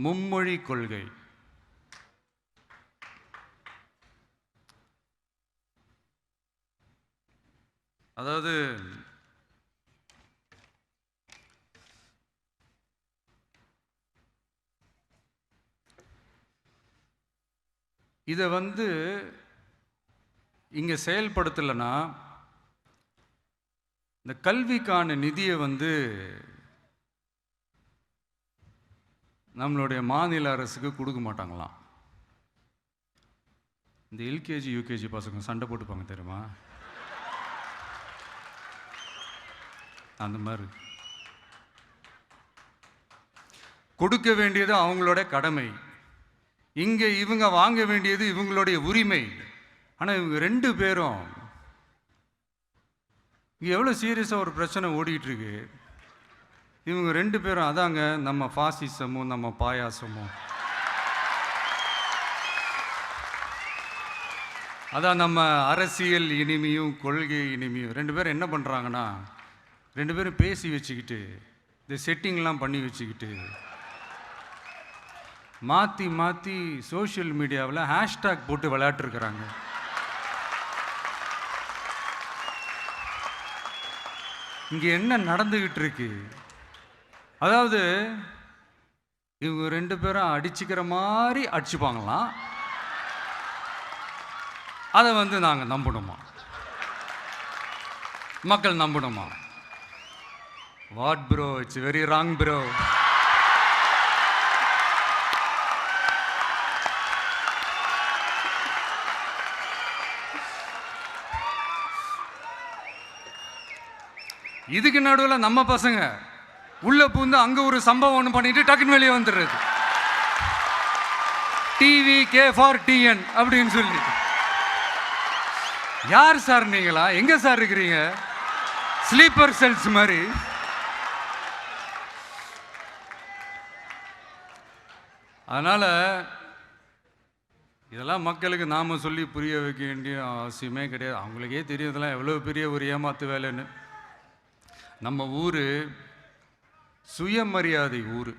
மும்மொழி கொள்கை. அதாவது இதை இங்கே செயல்படுத்தலைன்னா இந்த கல்விக்கான நிதியை நம்மளுடைய மாநில அரசுக்கு கொடுக்க மாட்டாங்களாம். இந்த எல்கேஜி யூகேஜி பசங்க சண்டை போட்டுப்பாங்க தெரியுமா, அந்த மாதிரி கொடுக்க வேண்டியது அவங்களோட கடமை, இங்கே இவங்க வாங்க வேண்டியது இவங்களுடைய உரிமை. ஆனால் இவங்க ரெண்டு பேரும் இங்கே எவ்வளோ சீரியஸாக ஒரு பிரச்சனை ஓடிக்கிட்டு இருக்கு. இவங்க ரெண்டு பேரும் அதாங்க நம்ம ஃபாசிசமும் நம்ம பாயாசமும், அதான் நம்ம அரசியல் இனிமையும் கொள்கை இனிமையும். ரெண்டு பேரும் என்ன பண்ணுறாங்கன்னா, ரெண்டு பேரும் பேசி வச்சுக்கிட்டு இந்த செட்டிங்லாம் பண்ணி வச்சுக்கிட்டு மாற்றி மாற்றி சோஷியல் மீடியாவில் ஹேஷ்டாக் போட்டு விளையாட்டுருக்குறாங்க. இங்கே என்ன நடந்துக்கிட்டு இருக்கு, அதாவது இவங்க ரெண்டு பேரும் அடிச்சுக்கிற மாதிரி அடிச்சுப்பாங்களாம். அதை நாங்கள் நம்பணுமா, மக்கள் நம்பணுமா? What bro, it's very wrong bro. இதுக்கு நடுவில் நம்ம பசங்க உள்ள பூந்து அங்கே ஒரு சம்பவம் ஒன்று பண்ணிட்டு டக்குன்னு வெளியே வந்துடுறது. டிவி கே ஃபார் டிஎன் அப்படின்னு சொல்லி. யார் சார் நீங்களா, எங்க சார் இருக்கிறீங்க? ஸ்லீப்பர் செல்ஸ் மாதிரி. அதனால இதெல்லாம் மக்களுக்கு நாம சொல்லி புரிய வைக்க வேண்டிய அவசியமே கிடையாது. அவங்களுக்கே தெரியும் இதெல்லாம் எவ்வளோ பெரிய ஒரு ஏமாத்து வேலைன்னு. நம்ம ஊர் சுயமரியாதை ஊர்.